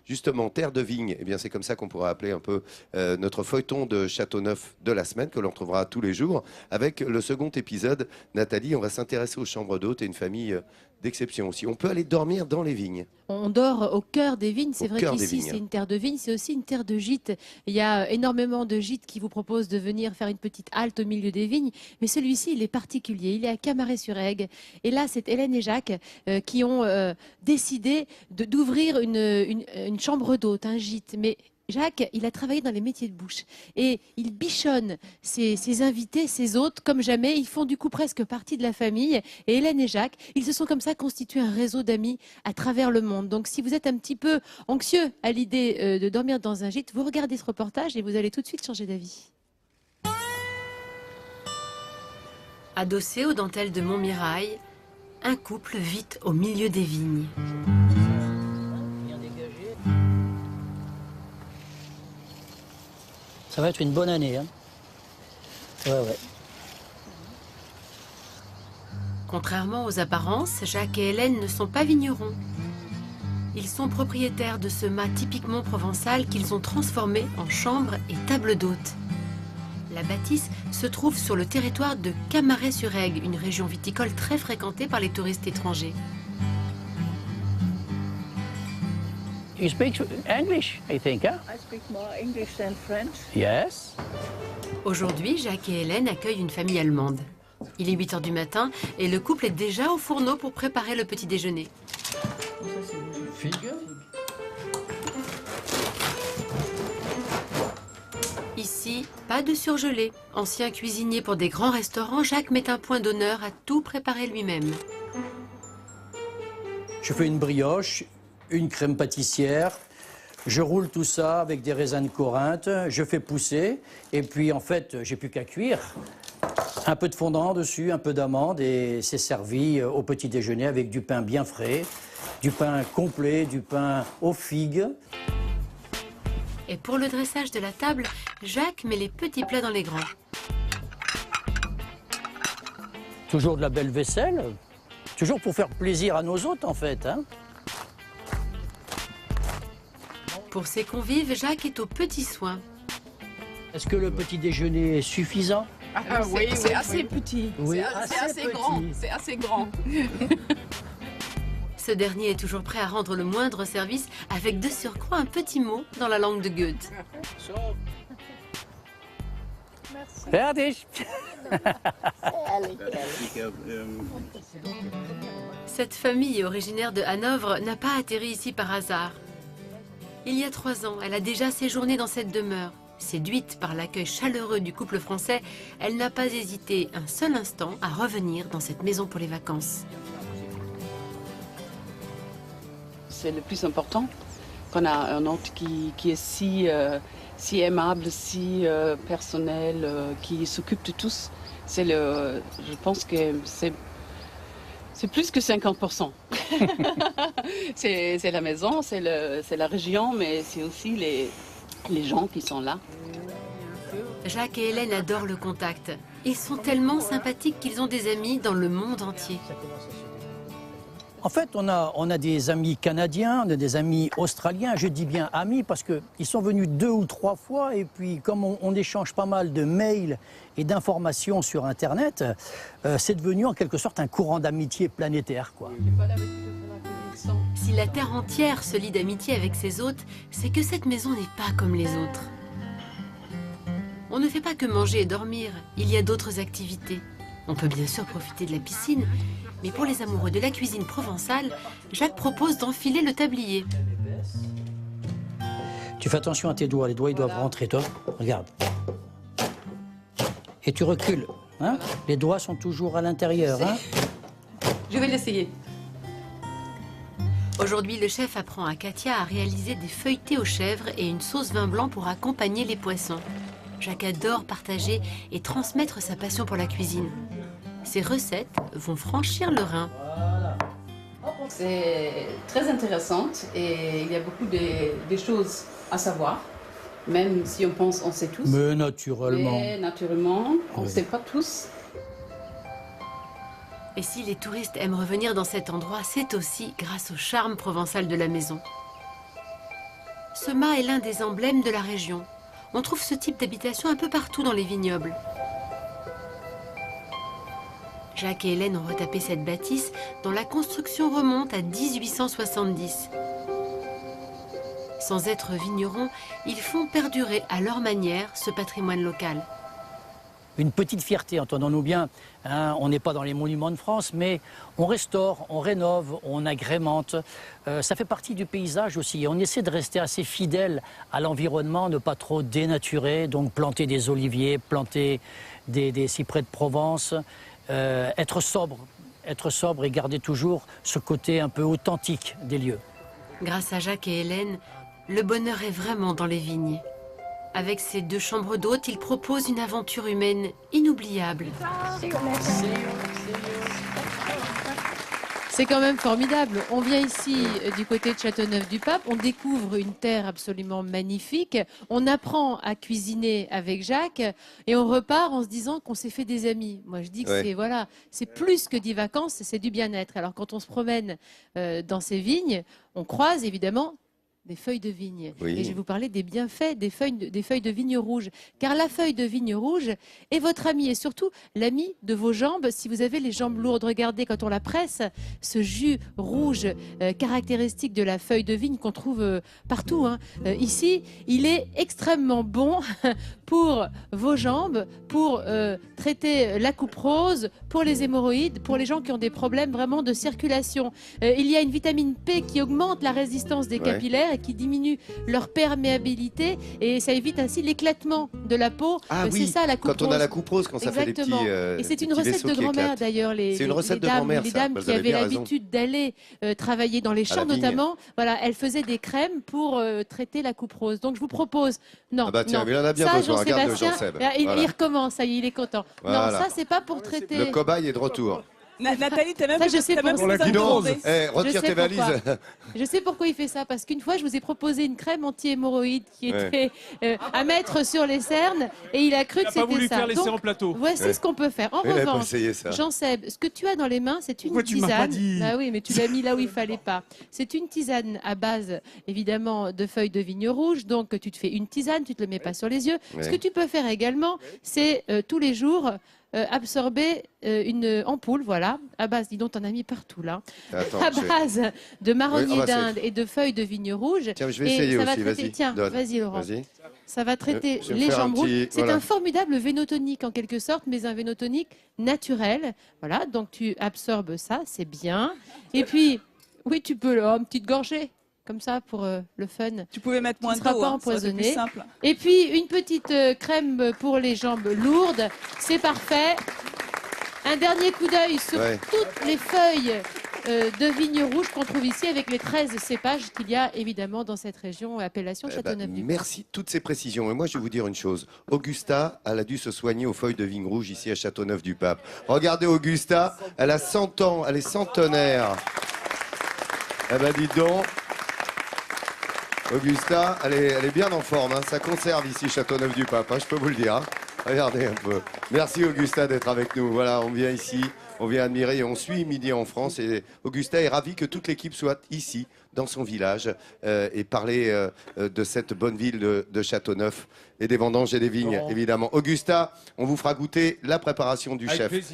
justement terre de vigne. Eh bien, c'est comme ça qu'on pourrait appeler un peu notre feuilleton de Châteauneuf de la semaine, que l'on retrouvera tous les jours. Avec le second épisode, Nathalie, on va s'intéresser aux chambres d'hôtes et une famille d'exception aussi. On peut aller dormir dans les vignes. On dort au cœur des vignes. C'est Au vrai cœur des qu'ici, vignes. c'est une terre de vignes, c'est aussi une terre de gîtes. Il y a énormément de gîtes qui vous proposent de venir faire une petite halte au milieu des vignes. Mais celui-ci, il est particulier. Il est à Camaret-sur-Aigle. Et là, c'est Hélène et Jacques qui ont décidé d'ouvrir une chambre d'hôte, un gîte. Mais Jacques, il a travaillé dans les métiers de bouche et il bichonne ses invités, ses hôtes comme jamais. Ils font du coup presque partie de la famille. Et Hélène et Jacques, ils se sont comme ça constitués un réseau d'amis à travers le monde. Donc si vous êtes un petit peu anxieux à l'idée de dormir dans un gîte, vous regardez ce reportage et vous allez tout de suite changer d'avis. Adossé aux dentelles de Montmirail, un couple vit au milieu des vignes. Ça va être une bonne année. Hein. Ouais. Contrairement aux apparences, Jacques et Hélène ne sont pas vignerons. Ils sont propriétaires de ce mât typiquement provençal qu'ils ont transformé en chambre et table d'hôte. La bâtisse se trouve sur le territoire de Camaret-sur-Aigle, une région viticole très fréquentée par les touristes étrangers. You speak English, I think, huh? I speak more English than French. Yes. Aujourd'hui, Jacques et Hélène accueillent une famille allemande. Il est 8 h du matin et le couple est déjà au fourneau pour préparer le petit déjeuner. Figue. Ici, pas de surgelé. Ancien cuisinier pour des grands restaurants, Jacques met un point d'honneur à tout préparer lui-même. Je fais une brioche, une crème pâtissière. Je roule tout ça avec des raisins de Corinthe. Je fais pousser. Et puis, en fait, j'ai plus qu'à cuire. Un peu de fondant dessus, un peu d'amande. Et c'est servi au petit déjeuner avec du pain bien frais, du pain complet, du pain aux figues. Et pour le dressage de la table, Jacques met les petits plats dans les grands. Toujours de la belle vaisselle. Toujours pour faire plaisir à nos hôtes, en fait, hein. Pour ses convives, Jacques est aux petits soins. Est-ce que le petit déjeuner est suffisant? Oui, c'est assez petit. Oui, C'est assez grand. C'est assez grand. Ce dernier est toujours prêt à rendre le moindre service avec de surcroît un petit mot dans la langue de Goethe. Fertig. Cette famille originaire de Hanovre n'a pas atterri ici par hasard. Il y a 3 ans, elle a déjà séjourné dans cette demeure. Séduite par l'accueil chaleureux du couple français, elle n'a pas hésité un seul instant à revenir dans cette maison pour les vacances. C'est le plus important. Qu'on a un hôte qui est si aimable, si personnel, qui s'occupe de tous. Je pense que c'est plus que 50%. C'est la maison, c'est la région, mais c'est aussi les gens qui sont là. Jacques et Hélène adorent le contact. Ils sont tellement sympathiques qu'ils ont des amis dans le monde entier. En fait, on a des amis canadiens, on a des amis australiens. Je dis bien amis parce qu'ils sont venus 2 ou 3 fois. Et puis, comme on échange pas mal de mails et d'informations sur Internet, c'est devenu en quelque sorte un courant d'amitié planétaire, quoi. Si la terre entière se lie d'amitié avec ses hôtes, c'est que cette maison n'est pas comme les autres. On ne fait pas que manger et dormir, il y a d'autres activités. On peut bien sûr profiter de la piscine, mais pour les amoureux de la cuisine provençale, Jacques propose d'enfiler le tablier. Tu fais attention à tes doigts, les doigts ils doivent rentrer, toi. Regarde. Et tu recules, hein. Les doigts sont toujours à l'intérieur, hein. Je vais l'essayer. Aujourd'hui, le chef apprend à Katia à réaliser des feuilletés aux chèvres et une sauce vin blanc pour accompagner les poissons. Jacques adore partager et transmettre sa passion pour la cuisine. Ces recettes vont franchir le Rhin. C'est très intéressant et il y a beaucoup de choses à savoir, même si on pense on sait tous. Mais naturellement. Mais naturellement, on ne Oui. sait pas tous. Et si les touristes aiment revenir dans cet endroit, c'est aussi grâce au charme provençal de la maison. ce mât est l'un des emblèmes de la région. On trouve ce type d'habitation un peu partout dans les vignobles. Jacques et Hélène ont retapé cette bâtisse dont la construction remonte à 1870. Sans être vignerons, ils font perdurer à leur manière ce patrimoine local. Une petite fierté, entendons-nous bien, hein, on n'est pas dans les monuments de France, mais on restaure, on rénove, on agrémente. Ça fait partie du paysage aussi. On essaie de rester assez fidèle à l'environnement, ne pas trop dénaturer, donc planter des oliviers, planter des cyprès de Provence, être sobre et garder toujours ce côté un peu authentique des lieux. Grâce à Jacques et Hélène, le bonheur est vraiment dans les vignes. Avec ses 2 chambres d'hôtes, il propose une aventure humaine inoubliable. C'est quand même formidable. On vient ici du côté de Châteauneuf-du-Pape, on découvre une terre absolument magnifique, on apprend à cuisiner avec Jacques et on repart en se disant qu'on s'est fait des amis. Moi je dis que c'est plus que des vacances, c'est du bien-être. Alors quand on se promène dans ces vignes, on croise évidemment des feuilles de vigne. Oui. Et je vais vous parler des bienfaits des feuilles de vigne rouge. Car la feuille de vigne rouge est votre ami et surtout l'ami de vos jambes. Si vous avez les jambes lourdes, regardez quand on la presse, ce jus rouge caractéristique de la feuille de vigne qu'on trouve partout. Hein. Ici, il est extrêmement bon pour vos jambes, pour traiter la coupe rose, pour les hémorroïdes, pour les gens qui ont des problèmes vraiment de circulation. Il y a une vitamine P qui augmente la résistance des capillaires et qui diminue leur perméabilité et ça évite ainsi l'éclatement de la peau. Oui, c'est ça la coupe quand on a la coupe rose, quand ça fait des petits et c'est une recette de grand-mère d'ailleurs. C'est une recette de grand-mère, les ça. dames Vous qui avez avaient bien raison. l'habitude d'aller travailler dans les À la champs vigne. notamment, voilà, elles faisaient des crèmes pour traiter la coupe rose. Donc je vous propose, non, Ah bah tiens, non, mais il en a bien ça, besoin. Regarde Jean-Sébastien, Jean-Seb. il Voilà. recommence, ça y est, il est content. Voilà. Non, ça c'est pas pour traiter. Le cobaye est de retour. Nathalie, t'as même Ça, je sais t'as même pourquoi. besoin de Dis donc, demander. retire Je sais tes valises. pourquoi. Je sais pourquoi il fait ça, parce qu'une fois, je vous ai proposé une crème anti-hémorroïde qui était à mettre sur les cernes, et il a cru que Il n'a pas voulu c'était ça. faire laisser Donc, en plateau. voici ce qu'on peut faire. En Il n'avait pas revanche, essayé ça. Jean-Seb, ce que tu as dans les mains, c'est une Pourquoi tu m'as pas tisane. dit Ah oui, mais tu l'as mis là où il fallait pas. C'est une tisane à base, évidemment, de feuilles de vigne rouge. Donc, tu te fais une tisane, tu te le mets pas sur les yeux. Ce que tu peux faire également, c'est tous les jours absorber une ampoule, voilà, à base, dis donc, t'en as mis partout là, Attends, à base de marronnier c'est- d'Inde et de feuilles de vigne rouge. Tiens, je vais Et essayer ça va aussi, traiter- vas-y. Tiens, donne. vas-y Laurent. Vas-y. Ça va traiter Je vais les faire un jambes rouges. petit- C'est voilà. un formidable vénotonique en quelque sorte, mais un vénotonique naturel. Voilà, donc tu absorbes ça, c'est bien. Et puis, oui, tu peux une petite gorgée, comme ça, pour le fun. Tu pouvais mettre moins Tu de seras d'eau, pas hein, ça aurait été empoisonné. plus simple. Et puis, une petite crème pour les jambes lourdes, c'est parfait. Un dernier coup d'œil sur toutes les feuilles de vigne rouge qu'on trouve ici avec les 13 cépages qu'il y a évidemment dans cette région, appellation Châteauneuf-du-Pape. Merci toutes ces précisions. Et moi, je vais vous dire une chose. Augusta, elle a dû se soigner aux feuilles de vigne rouge ici à Châteauneuf-du-Pape. Regardez Augusta, elle a 100 ans, elle est centenaire. Eh ben, dis donc. Augusta, elle est bien en forme. Hein. Ça conserve ici Châteauneuf-du-Pape, hein, je peux vous le dire. Hein. Regardez un peu. Merci Augusta d'être avec nous. Voilà, on vient ici, on vient admirer et on suit Midi en France. Et Augusta est ravie que toute l'équipe soit ici, dans son village, et parler de cette bonne ville de Châteauneuf et des vendanges et des vignes, évidemment. Augusta, on vous fera goûter la préparation du chef. Plaisir.